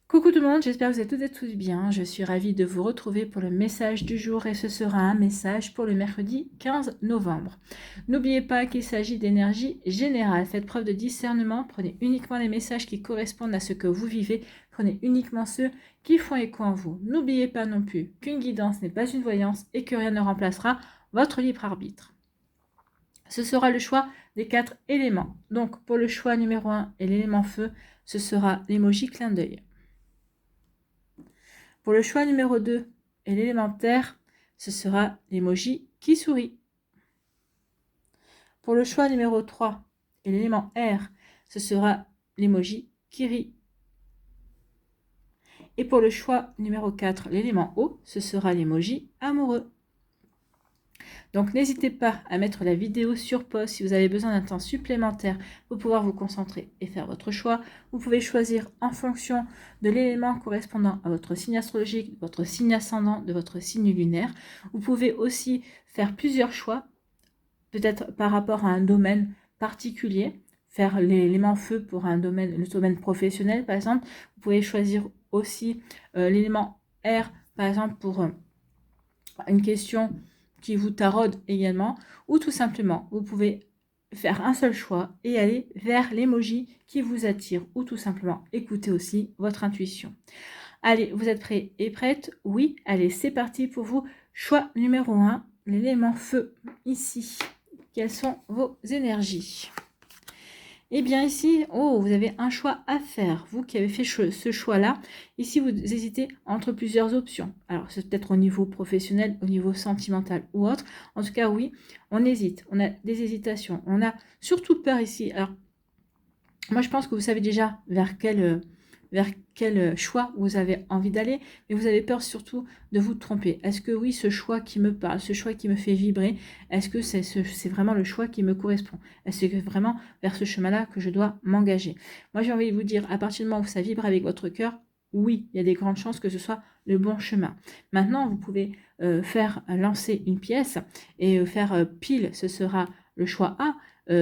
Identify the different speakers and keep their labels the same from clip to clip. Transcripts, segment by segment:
Speaker 1: Coucou tout le monde, j'espère que vous êtes toutes et tous bien. Je suis ravie de vous retrouver pour le message du jour et ce sera un message pour le mercredi 15 novembre. N'oubliez pas qu'il s'agit d'énergie générale. Faites preuve de discernement, prenez uniquement les messages qui correspondent à ce que vous vivez, prenez uniquement ceux qui font écho en vous. N'oubliez pas non plus qu'une guidance n'est pas une voyance et que rien ne remplacera votre libre arbitre. Ce sera le choix des 4 éléments. Donc pour le choix numéro 1 et l'élément feu, ce sera l'emoji clin d'œil. Pour le choix numéro 2 et l'élémentaire, ce sera l'emoji qui sourit. Pour le choix numéro 3 et l'élément R, ce sera l'emoji qui rit. Et pour le choix numéro 4, l'élément O, ce sera l'emoji amoureux. Donc n'hésitez pas à mettre la vidéo sur pause si vous avez besoin d'un temps supplémentaire pour pouvoir vous concentrer et faire votre choix. Vous pouvez choisir en fonction de l'élément correspondant à votre signe astrologique, de votre signe ascendant, de votre signe lunaire. Vous pouvez aussi faire plusieurs choix, peut-être par rapport à un domaine particulier, faire l'élément feu pour un domaine, le domaine professionnel par exemple. Vous pouvez choisir aussi l'élément R par exemple pour une question qui vous taraude également, ou tout simplement, vous pouvez faire un seul choix et aller vers l'emoji qui vous attire, ou tout simplement écouter aussi votre intuition. Allez, vous êtes prêts et prêtes? Oui, allez, c'est parti pour vous. Choix numéro 1, l'élément feu, ici. Quelles sont vos énergies? Eh bien ici, vous avez un choix à faire. Vous qui avez fait ce choix-là, ici vous hésitez entre plusieurs options. Alors c'est peut-être au niveau professionnel, au niveau sentimental ou autre. En tout cas, oui, on hésite, on a des hésitations. On a surtout peur ici. Alors, moi je pense que vous savez déjà vers quel choix vous avez envie d'aller, mais vous avez peur surtout de vous tromper. Est-ce que oui, ce choix qui me parle, ce choix qui me fait vibrer, est-ce que c'est vraiment le choix qui me correspond? Est-ce que vraiment vers ce chemin-là que je dois m'engager? Moi, j'ai envie de vous dire, à partir du moment où ça vibre avec votre cœur, oui, il y a des grandes chances que ce soit le bon chemin. Maintenant, vous pouvez faire lancer une pièce et faire pile, ce sera le choix A,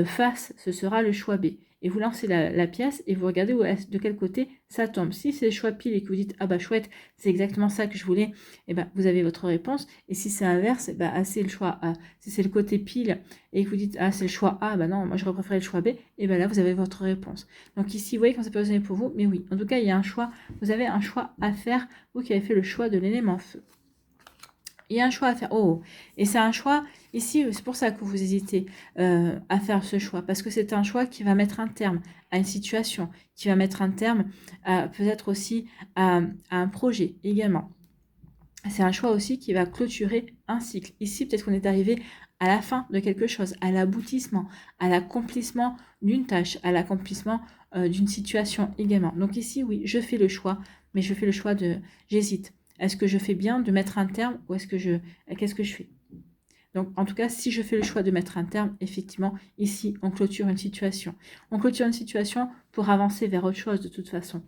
Speaker 1: face, ce sera le choix B. Et vous lancez la pièce et vous regardez de quel côté ça tombe. Si c'est le choix pile et que vous dites « Ah bah chouette, c'est exactement ça que je voulais », et ben vous avez votre réponse. Et si c'est inverse, c'est le choix A. Si c'est le côté pile et que vous dites « Ah c'est le choix A, bah non, moi j'aurais préféré le choix B », et ben là vous avez votre réponse. Donc ici, vous voyez quand ça peut résonner pour vous, mais oui, en tout cas il y a un choix, vous avez un choix à faire, vous qui avez fait le choix de l'élément feu. Il y a un choix à faire. Et c'est un choix, ici, c'est pour ça que vous hésitez à faire ce choix, parce que c'est un choix qui va mettre un terme à une situation, qui va mettre un terme peut-être aussi à un projet également. C'est un choix aussi qui va clôturer un cycle. Ici, peut-être qu'on est arrivé à la fin de quelque chose, à l'aboutissement, à l'accomplissement d'une tâche, à l'accomplissement d'une situation également. Donc ici, oui, je fais le choix, mais je fais le choix j'hésite. Est-ce que je fais bien de mettre un terme ou qu'est-ce que je fais? Donc, en tout cas, si je fais le choix de mettre un terme, effectivement, ici, on clôture une situation. On clôture une situation pour avancer vers autre chose de toute façon.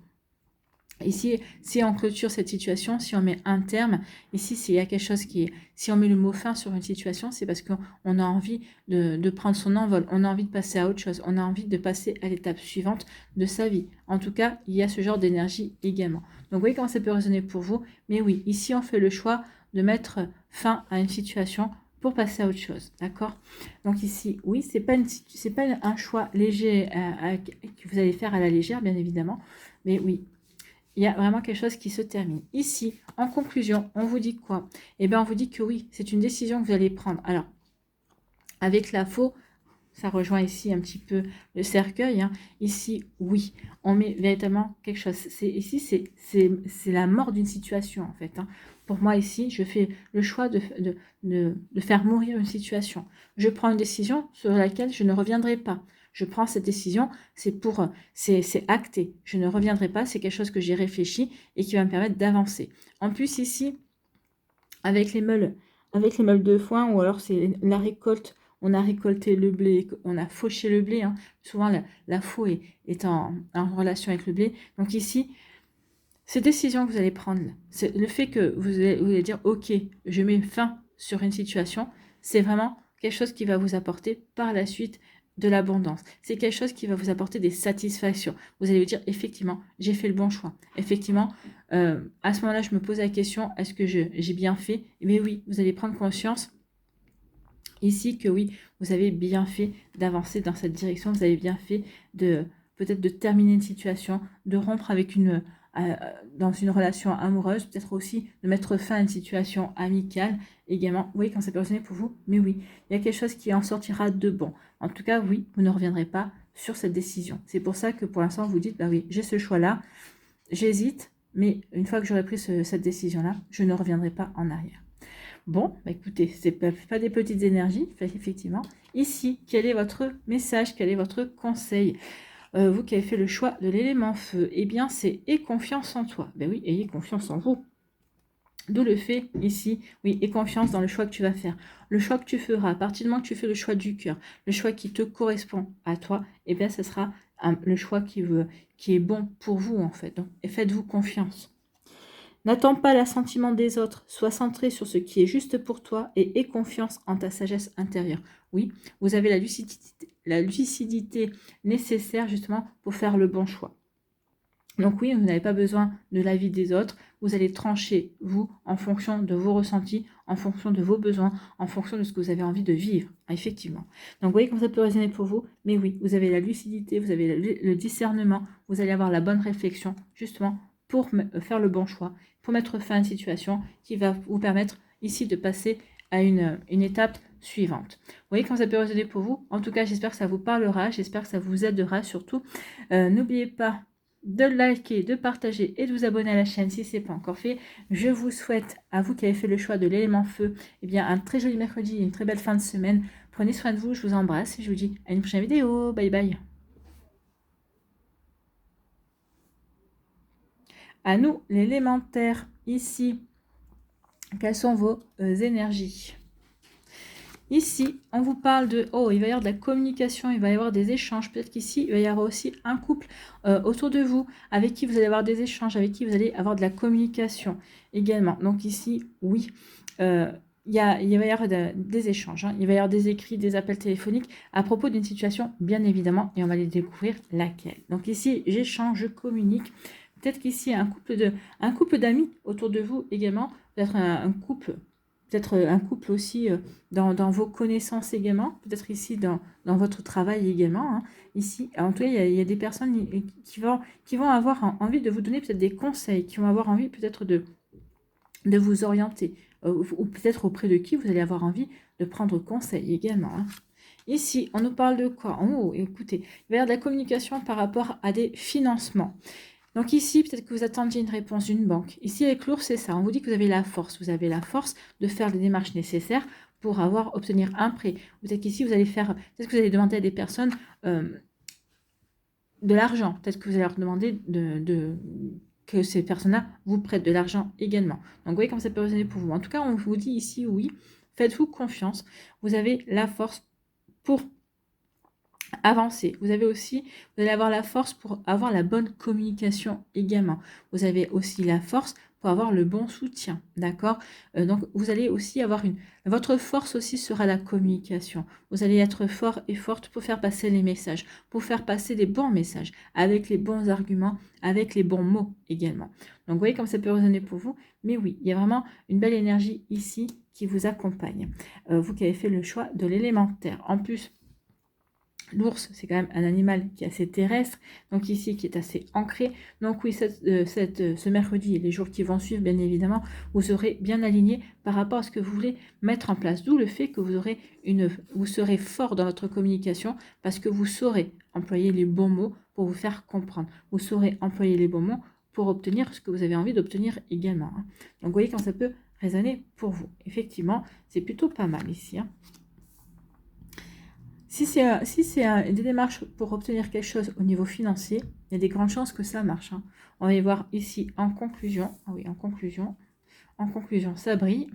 Speaker 1: Ici, si on clôture cette situation, si on met un terme, ici, s'il y a quelque chose si on met le mot fin sur une situation, c'est parce qu'on a envie de prendre son envol, on a envie de passer à autre chose, on a envie de passer à l'étape suivante de sa vie. En tout cas, il y a ce genre d'énergie également. Donc, vous voyez comment ça peut résonner pour vous. Mais oui, ici, on fait le choix de mettre fin à une situation pour passer à autre chose, d'accord? Donc ici, oui, c'est pas un choix léger que vous allez faire à la légère, bien évidemment, mais oui, il y a vraiment quelque chose qui se termine. Ici, en conclusion, on vous dit quoi? Eh bien, on vous dit que oui, c'est une décision que vous allez prendre. Alors, avec la faux, ça rejoint ici un petit peu le cercueil. Hein. Ici, oui, on met véritablement quelque chose. Ici, c'est la mort d'une situation, en fait. Hein. Pour moi, ici, je fais le choix de faire mourir une situation. Je prends une décision sur laquelle je ne reviendrai pas. Je prends cette décision, c'est acté. Je ne reviendrai pas, c'est quelque chose que j'ai réfléchi et qui va me permettre d'avancer. En plus, ici, avec les meules de foin, ou alors c'est la récolte, on a récolté le blé, on a fauché le blé. Hein. Souvent, la faux est en relation avec le blé. Donc ici, ces décisions que vous allez prendre, c'est le fait que vous allez dire « Ok, je mets fin sur une situation », c'est vraiment quelque chose qui va vous apporter par la suite de l'abondance. C'est quelque chose qui va vous apporter des satisfactions. Vous allez vous dire, effectivement, j'ai fait le bon choix. Effectivement, à ce moment-là, je me pose la question, est-ce que j'ai bien fait? Mais oui, vous allez prendre conscience ici que oui, vous avez bien fait d'avancer dans cette direction. Vous avez bien fait de peut-être de terminer une situation, de rompre avec dans une relation amoureuse, peut-être aussi de mettre fin à une situation amicale également. Vous voyez, quand c'est personné pour vous, mais oui, il y a quelque chose qui en sortira de bon. En tout cas, oui, vous ne reviendrez pas sur cette décision. C'est pour ça que pour l'instant, vous dites, bah oui, j'ai ce choix-là, j'hésite, mais une fois que j'aurai pris cette décision-là, je ne reviendrai pas en arrière. Bon, bah écoutez, c'est pas des petites énergies, effectivement. Ici, quel est votre message, quel est votre conseil? Vous qui avez fait le choix de l'élément feu, eh bien, c'est « aie confiance en toi ». Ben oui, ayez confiance en vous. D'où le fait ici, oui, aie confiance dans le choix que tu vas faire. Le choix que tu feras, à partir du moment que tu fais le choix du cœur, le choix qui te correspond à toi, eh bien, ce sera le choix qui est bon pour vous, en fait. Donc, faites-vous confiance. N'attends pas l'assentiment des autres, sois centré sur ce qui est juste pour toi et aie confiance en ta sagesse intérieure. Oui, vous avez la lucidité nécessaire justement pour faire le bon choix. Donc oui, vous n'avez pas besoin de l'avis des autres, vous allez trancher, vous, en fonction de vos ressentis, en fonction de vos besoins, en fonction de ce que vous avez envie de vivre, effectivement. Donc vous voyez comment ça peut résonner pour vous, mais oui, vous avez la lucidité, vous avez le discernement, vous allez avoir la bonne réflexion, justement, pour faire le bon choix, pour mettre fin à une situation qui va vous permettre ici de passer à une étape suivante. Vous voyez comment ça peut résonner pour vous. En tout cas, j'espère que ça vous parlera, j'espère que ça vous aidera surtout. N'oubliez pas de liker, de partager et de vous abonner à la chaîne si ce n'est pas encore fait. Je vous souhaite, à vous qui avez fait le choix de l'élément feu, eh bien, un très joli mercredi et une très belle fin de semaine. Prenez soin de vous, je vous embrasse et je vous dis à une prochaine vidéo. Bye bye. À nous, l'élémentaire, ici, quelles sont vos énergies? Ici, on vous parle de, oh, il va y avoir de la communication, il va y avoir des échanges. Peut-être qu'ici, il va y avoir aussi un couple autour de vous avec qui vous allez avoir des échanges, avec qui vous allez avoir de la communication également. Donc ici, oui, il va y avoir des échanges, hein. Il va y avoir des écrits, des appels téléphoniques à propos d'une situation, bien évidemment, et on va les découvrir laquelle. Donc ici, j'échange, je communique. Peut-être qu'ici, un couple d'amis autour de vous également, peut-être un couple. Peut-être un couple aussi dans vos connaissances également, peut-être ici dans votre travail également. Hein. Ici, en tout cas, il y a des personnes qui vont avoir envie de vous donner peut-être des conseils, qui vont avoir envie peut-être de vous orienter, ou peut-être auprès de qui vous allez avoir envie de prendre conseil également. Hein. Ici, on nous parle de quoi? Oh, écoutez, il va y avoir de la communication par rapport à des financements. Donc ici, peut-être que vous attendiez une réponse d'une banque. Ici, avec l'ours, c'est ça. On vous dit que vous avez la force. Vous avez la force de faire les démarches nécessaires pour obtenir un prêt. Peut-être qu'ici, peut-être que vous allez demander à des personnes de l'argent. Peut-être que vous allez leur demander que ces personnes-là vous prêtent de l'argent également. Donc, vous voyez comment ça peut résonner pour vous. En tout cas, on vous dit ici, oui, faites-vous confiance. Vous avez la force pour avancer. Vous allez avoir la force pour avoir la bonne communication également. Vous avez aussi la force pour avoir le bon soutien, d'accord? Donc, vous allez aussi avoir votre force aussi sera la communication. Vous allez être fort et forte pour faire passer les messages, pour faire passer des bons messages, avec les bons arguments, avec les bons mots également. Donc, vous voyez comme ça peut résonner pour vous. Mais oui, il y a vraiment une belle énergie ici qui vous accompagne. Vous qui avez fait le choix de l'élémentaire. En plus, l'ours, c'est quand même un animal qui est assez terrestre, donc ici qui est assez ancré. Donc oui, ce mercredi et les jours qui vont suivre, bien évidemment, vous serez bien aligné par rapport à ce que vous voulez mettre en place. D'où le fait que vous serez fort dans votre communication parce que vous saurez employer les bons mots pour vous faire comprendre. Vous saurez employer les bons mots pour obtenir ce que vous avez envie d'obtenir également. Hein. Donc vous voyez quand ça peut résonner pour vous. Effectivement, c'est plutôt pas mal ici. Hein. Si c'est des démarches pour obtenir quelque chose au niveau financier, il y a des grandes chances que ça marche. Hein. On va y voir ici en conclusion. Ah oui, en conclusion. En conclusion, ça brille.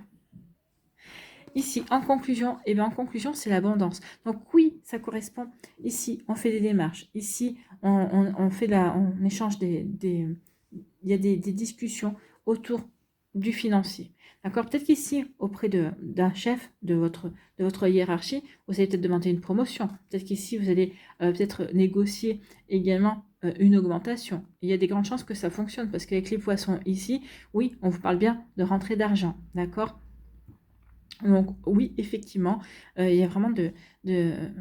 Speaker 1: Ici, en conclusion, en conclusion, c'est l'abondance. Donc oui, ça correspond. Ici, on fait des démarches. Ici, on échange il y a des discussions autour du financier. D'accord? Peut-être qu'ici, auprès d'un chef de votre hiérarchie, vous allez peut-être demander une promotion. Peut-être qu'ici, vous allez peut-être négocier également une augmentation. Il y a des grandes chances que ça fonctionne parce qu'avec les poissons ici, oui, on vous parle bien de rentrée d'argent. D'accord? Donc oui, effectivement, il y a vraiment il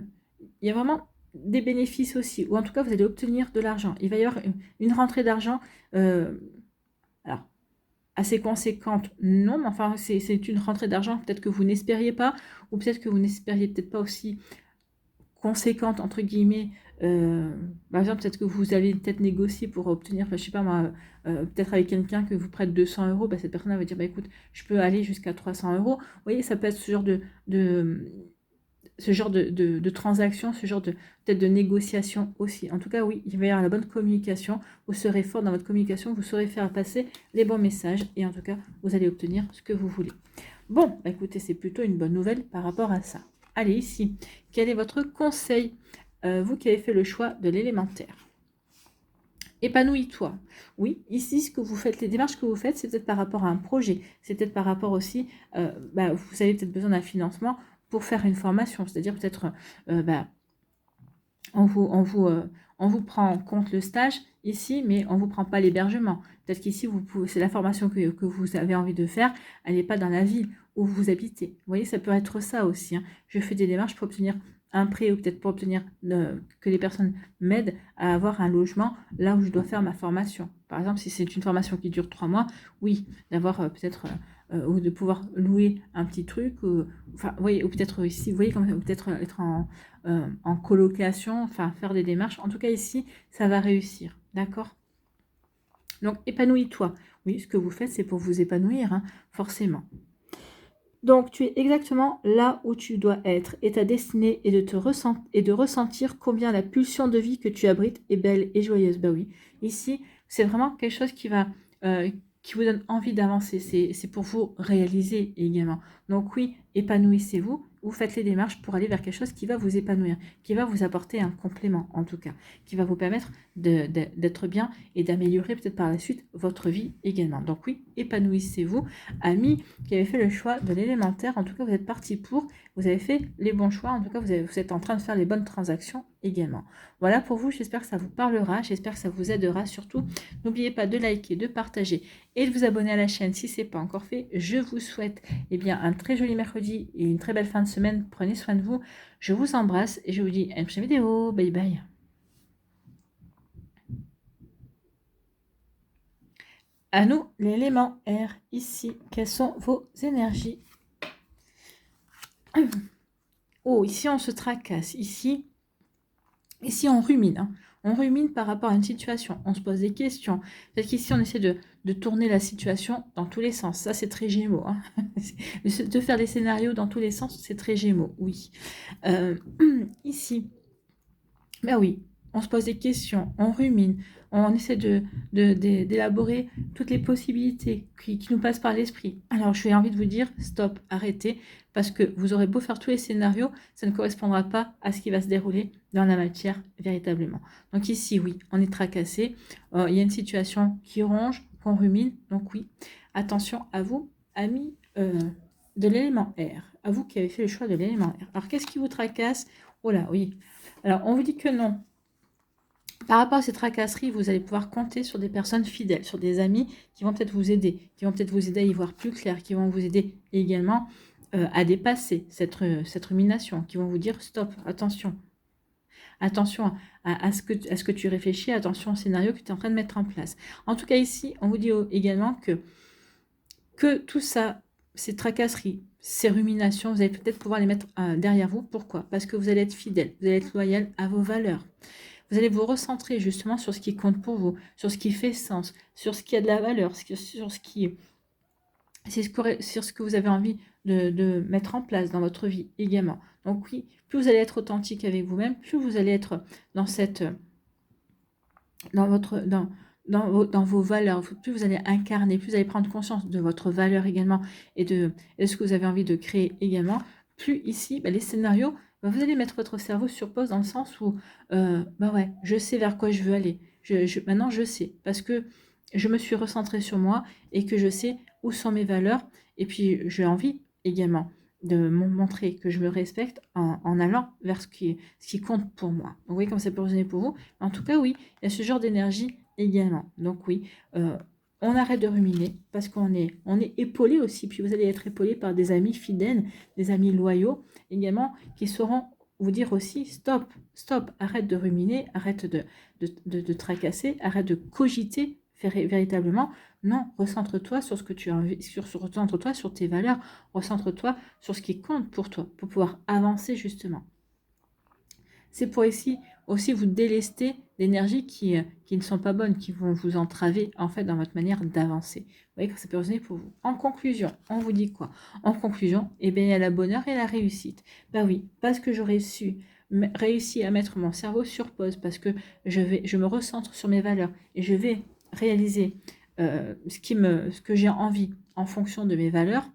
Speaker 1: y a vraiment des bénéfices aussi, ou en tout cas, vous allez obtenir de l'argent. Il va y avoir une rentrée d'argent, alors assez conséquente, non, mais enfin, c'est une rentrée d'argent peut-être que vous n'espériez pas, ou peut-être que vous n'espériez peut-être pas aussi conséquente, entre guillemets. Par exemple, peut-être que vous allez peut-être négocier pour obtenir, je sais pas moi, peut-être avec quelqu'un que vous prête 200 euros, cette personne va dire, écoute, je peux aller jusqu'à 300 euros. Vous voyez, ça peut être ce genre de transaction, ce genre peut-être de négociation aussi. En tout cas, oui, il va y avoir la bonne communication. Vous serez fort dans votre communication, vous saurez faire passer les bons messages et en tout cas, vous allez obtenir ce que vous voulez. Bon, écoutez, c'est plutôt une bonne nouvelle par rapport à ça. Allez, ici, quel est votre conseil, vous qui avez fait le choix de l'élémentaire? Épanouis-toi. Oui, ici, ce que vous faites, les démarches que vous faites, c'est peut-être par rapport à un projet. C'est peut-être par rapport aussi, vous avez peut-être besoin d'un financement pour faire une formation. C'est-à-dire peut-être, on vous prend en compte le stage ici, mais on ne vous prend pas l'hébergement. Peut-être qu'ici, c'est la formation que vous avez envie de faire, elle n'est pas dans la ville où vous habitez. Vous voyez, ça peut être ça aussi. Hein. Je fais des démarches pour obtenir un prêt ou peut-être pour obtenir que les personnes m'aident à avoir un logement là où je dois faire ma formation. Par exemple, si c'est une formation qui dure 3 mois, oui, d'avoir peut-être ou de pouvoir louer un petit truc, enfin, vous voyez, ou peut-être ici, vous voyez, peut-être être en colocation, enfin faire des démarches. En tout cas, ici, ça va réussir. D'accord? Donc, épanouis-toi. Oui, ce que vous faites, c'est pour vous épanouir, hein, forcément. Donc, tu es exactement là où tu dois être et ta destinée est de ressentir combien la pulsion de vie que tu abrites est belle et joyeuse. Bah oui, ici, c'est vraiment quelque chose qui vous donne envie d'avancer. C'est pour vous réaliser également. Donc oui, épanouissez-vous. Vous faites les démarches pour aller vers quelque chose qui va vous épanouir, qui va vous apporter un complément en tout cas, qui va vous permettre d'être bien et d'améliorer peut-être par la suite votre vie également. Donc oui, épanouissez-vous. Amis qui avez fait le choix de l'élémentaire, en tout cas vous êtes parti pour, vous avez fait les bons choix, en tout cas vous êtes en train de faire les bonnes transactions également. Voilà pour vous, j'espère que ça vous parlera, j'espère que ça vous aidera surtout. N'oubliez pas de liker, de partager et de vous abonner à la chaîne si ce n'est pas encore fait. Je vous souhaite un très joli mercredi et une très belle fin de semaine. Prenez soin de vous. Je vous embrasse et je vous dis à une prochaine vidéo. Bye bye. À nous, l'élément R, ici. Quelles sont vos énergies? Oh, ici, on se tracasse. Ici on rumine. Hein. On rumine par rapport à une situation. On se pose des questions. Peut-être qu'ici, on essaie de tourner la situation dans tous les sens. Ça, c'est très Gémeaux. Hein. De faire des scénarios dans tous les sens, c'est très Gémeaux, oui. Ici, ben oui, on se pose des questions, on rumine, on essaie d'élaborer toutes les possibilités qui nous passent par l'esprit. Alors, je suis envie de vous dire, stop, arrêtez, parce que vous aurez beau faire tous les scénarios, ça ne correspondra pas à ce qui va se dérouler dans la matière véritablement. Donc ici, oui, on est tracassé, il y a une situation qui ronge, qu'on rumine, donc oui, attention à vous, amis de l'élément R, à vous qui avez fait le choix de l'élément R. Alors, qu'est-ce qui vous tracasse? Oh là, oui. Alors, on vous dit que non. Par rapport à ces tracasseries, vous allez pouvoir compter sur des personnes fidèles, sur des amis qui vont peut-être vous aider, à y voir plus clair, qui vont vous aider également à dépasser cette rumination, qui vont vous dire stop, attention. Attention à ce que tu réfléchis, attention au scénario que tu es en train de mettre en place. En tout cas, ici, on vous dit également que tout ça, ces tracasseries, ces ruminations, vous allez peut-être pouvoir les mettre derrière vous. Pourquoi? Parce que vous allez être fidèle, vous allez être loyal à vos valeurs. Vous allez vous recentrer justement sur ce qui compte pour vous, sur ce qui fait sens, sur ce qui a de la valeur, sur ce que vous avez envie de mettre en place dans votre vie également. Donc oui, plus vous allez être authentique avec vous-même, plus vous allez être dans vos valeurs, plus vous allez incarner, plus vous allez prendre conscience de votre valeur également et de ce que vous avez envie de créer également, plus ici, les scénarios, vous allez mettre votre cerveau sur pause dans le sens où, ouais, je sais vers quoi je veux aller. Maintenant, je sais. Parce que je me suis recentrée sur moi et que je sais où sont mes valeurs. Et puis, j'ai envie également de montrer que je me respecte en allant vers ce qui compte pour moi. Donc, vous voyez comme ça peut résonner pour vous. En tout cas, oui, il y a ce genre d'énergie également. Donc, oui, on arrête de ruminer parce on est épaulé aussi. Puis, vous allez être épaulé par des amis fidèles, des amis loyaux également qui sauront vous dire aussi stop, stop, arrête de ruminer, arrête de tracasser, arrête de cogiter véritablement. Non, recentre-toi sur ce que tu as envie, recentre-toi sur tes valeurs, recentre-toi sur ce qui compte pour toi, pour pouvoir avancer justement. C'est pour ici aussi vous délester d'énergies qui ne sont pas bonnes, qui vont vous entraver en fait dans votre manière d'avancer. Vous voyez que ça peut résonner pour vous. En conclusion, on vous dit quoi? En conclusion, eh bien, il y a la bonheur et la réussite. Ben oui, parce que j'aurais réussi à mettre mon cerveau sur pause, parce que je me recentre sur mes valeurs et je vais réaliser ce que j'ai envie en fonction de mes valeurs,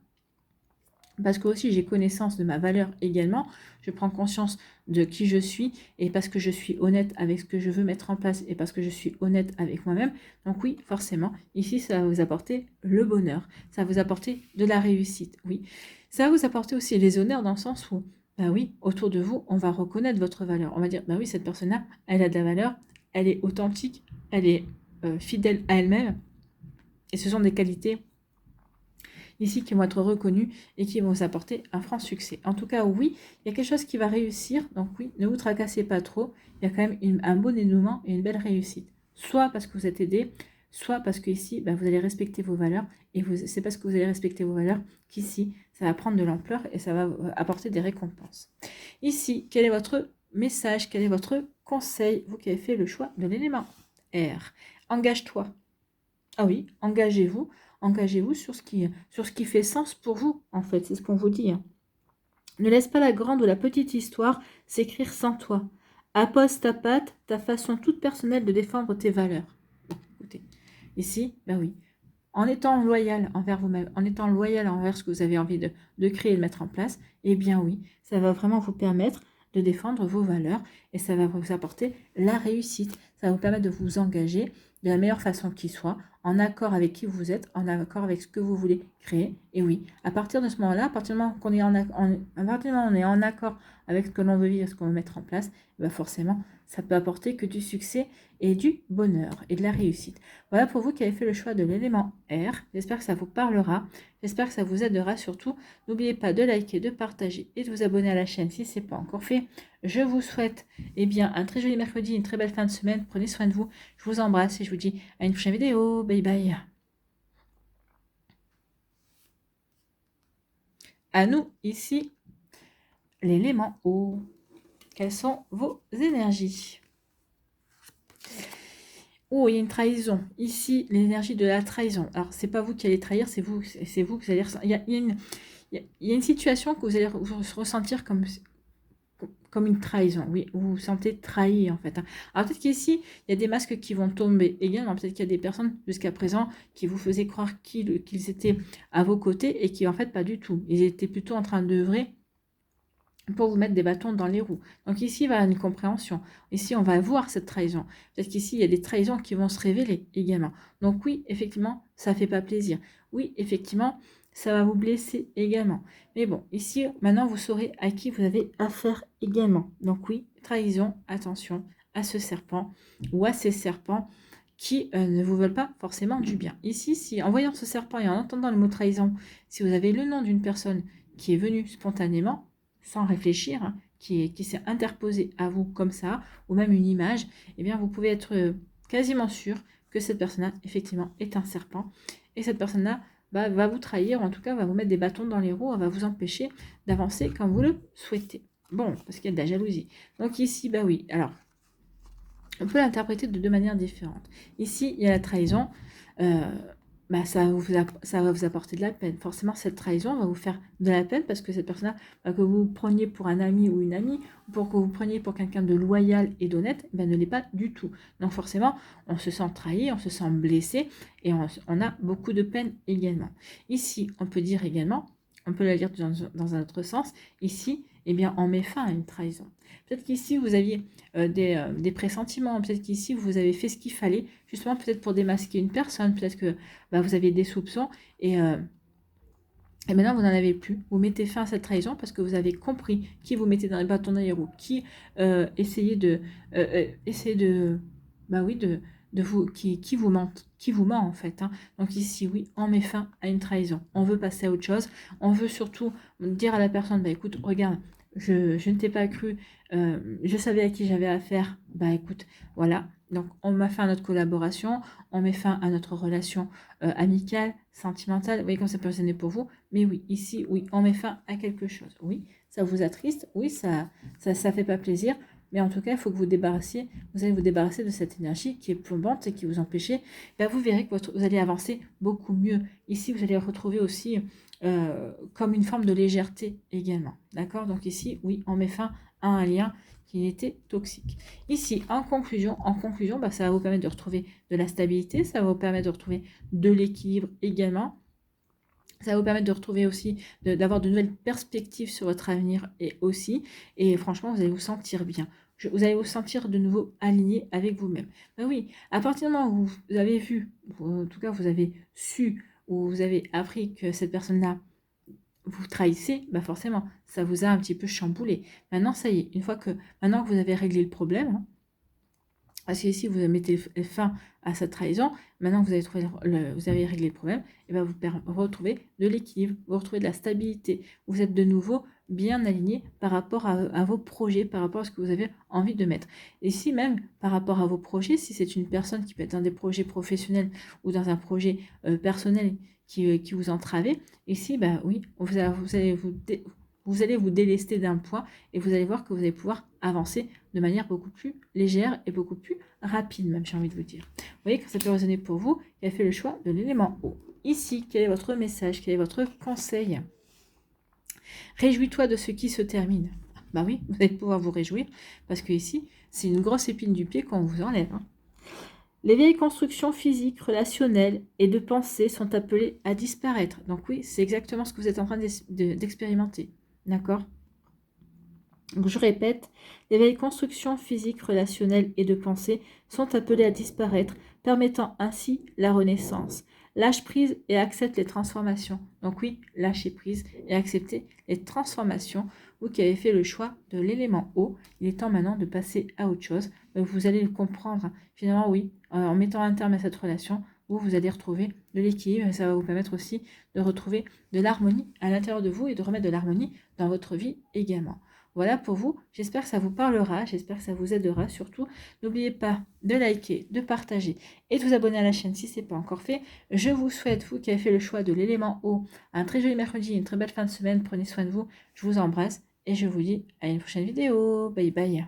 Speaker 1: parce que aussi j'ai connaissance de ma valeur également, je prends conscience de qui je suis, et parce que je suis honnête avec ce que je veux mettre en place, et parce que je suis honnête avec moi-même, donc oui, forcément, ici ça va vous apporter le bonheur, ça va vous apporter de la réussite, oui. Ça va vous apporter aussi les honneurs dans le sens où, bah oui, autour de vous, on va reconnaître votre valeur, on va dire, bah oui, cette personne-là, elle a de la valeur, elle est authentique, elle est fidèle à elle-même, et ce sont des qualités ici qui vont être reconnus et qui vont vous apporter un franc succès. En tout cas, oui, il y a quelque chose qui va réussir, donc oui, ne vous tracassez pas trop, il y a quand même un bon dénouement et une belle réussite. Soit parce que vous êtes aidé, soit parce que ici, bah, vous allez respecter vos valeurs, et c'est parce que vous allez respecter vos valeurs qu'ici, ça va prendre de l'ampleur et ça va apporter des récompenses. Ici, quel est votre message, quel est votre conseil, vous qui avez fait le choix de l'élément R? Engage-toi. Ah oui, engagez-vous sur ce qui fait sens pour vous, en fait, c'est ce qu'on vous dit. Hein. Ne laisse pas la grande ou la petite histoire s'écrire sans toi. Appose ta patte, ta façon toute personnelle de défendre tes valeurs. Bon, écoutez, ici, ben oui, en étant loyal envers vous-même, en étant loyal envers ce que vous avez envie de créer et de mettre en place, eh bien oui, ça va vraiment vous permettre de défendre vos valeurs et ça va vous apporter la réussite. Ça va vous permettre de vous engager de la meilleure façon qui soit, en accord avec qui vous êtes, en accord avec ce que vous voulez créer. Et oui, à partir de ce moment-là, à partir du moment qu'on est en accord avec ce que l'on veut vivre, ce qu'on veut mettre en place, ben forcément, ça peut apporter que du succès et du bonheur et de la réussite. Voilà pour vous qui avez fait le choix de l'élément R. J'espère que ça vous parlera. J'espère que ça vous aidera surtout. N'oubliez pas de liker, de partager et de vous abonner à la chaîne si ce n'est pas encore fait. Je vous souhaite un très joli mercredi, une très belle fin de semaine. Prenez soin de vous. Je vous embrasse et je vous dis à une prochaine vidéo. Bye bye. À nous, ici, l'élément eau. Quelles sont vos énergies? Oh, il y a une trahison. Ici, l'énergie de la trahison. Alors, c'est pas vous qui allez trahir, c'est vous qui allez... Il y a une situation que vous allez ressentir comme une trahison. Oui, vous vous sentez trahi, en fait. Alors, peut-être qu'ici, il y a des masques qui vont tomber également. Peut-être qu'il y a des personnes, jusqu'à présent, qui vous faisaient croire qu'ils étaient à vos côtés et qui, en fait, pas du tout. Ils étaient plutôt en train d'œuvrer pour vous mettre des bâtons dans les roues. Donc ici, il va y avoir une compréhension. Ici, on va voir cette trahison. Peut-être qu'ici, il y a des trahisons qui vont se révéler également. Donc oui, effectivement, ça ne fait pas plaisir. Oui, effectivement, ça va vous blesser également. Mais bon, ici, maintenant, vous saurez à qui vous avez affaire également. Donc oui, trahison, attention à ce serpent ou à ces serpents qui ne vous veulent pas forcément du bien. Ici, si en voyant ce serpent et en entendant le mot trahison, si vous avez le nom d'une personne qui est venue spontanément, sans réfléchir, hein, qui s'est interposé à vous comme ça, ou même une image, eh bien vous pouvez être quasiment sûr que cette personne-là, effectivement, est un serpent. Et cette personne-là va vous trahir, ou en tout cas va vous mettre des bâtons dans les roues, va vous empêcher d'avancer comme vous le souhaitez. Bon, parce qu'il y a de la jalousie. Donc ici, bah oui, alors, on peut l'interpréter de deux manières différentes. Ici, il y a la trahison. Ça va vous apporter de la peine. Forcément, cette trahison va vous faire de la peine parce que cette personne-là, que vous preniez pour un ami ou une amie, ou pour que vous preniez pour quelqu'un de loyal et d'honnête, ne l'est pas du tout. Donc forcément, on se sent trahi, on se sent blessé et on a beaucoup de peine également. Ici, on peut dire également, on peut la lire dans un autre sens, ici, eh bien, on met fin à une trahison. Peut-être qu'ici, vous aviez des pressentiments, peut-être qu'ici, vous avez fait ce qu'il fallait, justement, peut-être pour démasquer une personne, peut-être que vous aviez des soupçons, et maintenant, vous n'en avez plus. Vous mettez fin à cette trahison parce que vous avez compris qui vous mettez dans les bâtons dans les roues, qui essayait de vous, qui vous ment, en fait. Hein. Donc ici, oui, on met fin à une trahison. On veut passer à autre chose. On veut surtout dire à la personne, écoute, regarde, je ne t'ai pas cru, je savais à qui j'avais affaire, écoute, voilà. Donc on met fin à notre collaboration, on met fin à notre relation amicale, sentimentale, vous voyez comme ça peut résonner pour vous, mais oui, ici, oui, on met fin à quelque chose, oui, ça vous attriste, oui, ça fait pas plaisir, mais en tout cas, il faut que vous allez vous débarrasser de cette énergie qui est plombante et qui vous empêchait, vous verrez que vous allez avancer beaucoup mieux. Ici, vous allez retrouver aussi comme une forme de légèreté également, d'accord? Donc ici, oui, on met fin à un lien qui était toxique. Ici, en conclusion, ça va vous permettre de retrouver de la stabilité, ça va vous permettre de retrouver de l'équilibre également. Ça va vous permettre de retrouver aussi, d'avoir de nouvelles perspectives sur votre avenir et franchement, vous allez vous sentir bien. Vous allez vous sentir de nouveau aligné avec vous-même. Oui, à partir du moment où vous avez vu, en tout cas vous avez su, ou vous avez appris que cette personne-là vous trahissez, forcément, ça vous a un petit peu chamboulé. Maintenant, ça y est, maintenant que vous avez réglé le problème, hein, parce que ici, vous mettez fin à cette trahison, maintenant que vous avez réglé le problème, et vous retrouvez de l'équilibre, vous retrouvez de la stabilité. Vous êtes de nouveau bien aligné par rapport à vos projets, par rapport à ce que vous avez envie de mettre. Et si même par rapport à vos projets, si c'est une personne qui peut être dans des projets professionnels ou dans un projet personnel qui vous entravez, ici, oui, vous allez vous délester d'un point et vous allez voir que vous allez pouvoir avancer de manière beaucoup plus légère et beaucoup plus rapide, même, j'ai envie de vous dire. Vous voyez que ça peut résonner pour vous qui avez fait le choix de l'élément eau. Ici, quel est votre message? Quel est votre conseil? Réjouis-toi de ce qui se termine. Oui, vous allez pouvoir vous réjouir parce que ici, c'est une grosse épine du pied qu'on vous enlève. Hein. Les vieilles constructions physiques, relationnelles et de pensée sont appelées à disparaître. Donc oui, c'est exactement ce que vous êtes en train d'expérimenter. D'accord? Donc je répète, les vieilles constructions physiques, relationnelles et de pensée sont appelées à disparaître, permettant ainsi la renaissance. Lâche prise et accepte les transformations. Donc oui, lâchez prise et acceptez les transformations. Vous qui avez fait le choix de l'élément eau, il est temps maintenant de passer à autre chose. Vous allez le comprendre. Finalement, oui, en mettant un terme à cette relation, vous allez retrouver de l'équilibre et ça va vous permettre aussi de retrouver de l'harmonie à l'intérieur de vous et de remettre de l'harmonie dans votre vie également. Voilà pour vous, j'espère que ça vous parlera, j'espère que ça vous aidera surtout. N'oubliez pas de liker, de partager et de vous abonner à la chaîne si ce n'est pas encore fait. Je vous souhaite, vous qui avez fait le choix de l'élément eau, un très joli mercredi, une très belle fin de semaine. Prenez soin de vous, je vous embrasse et je vous dis à une prochaine vidéo. Bye bye.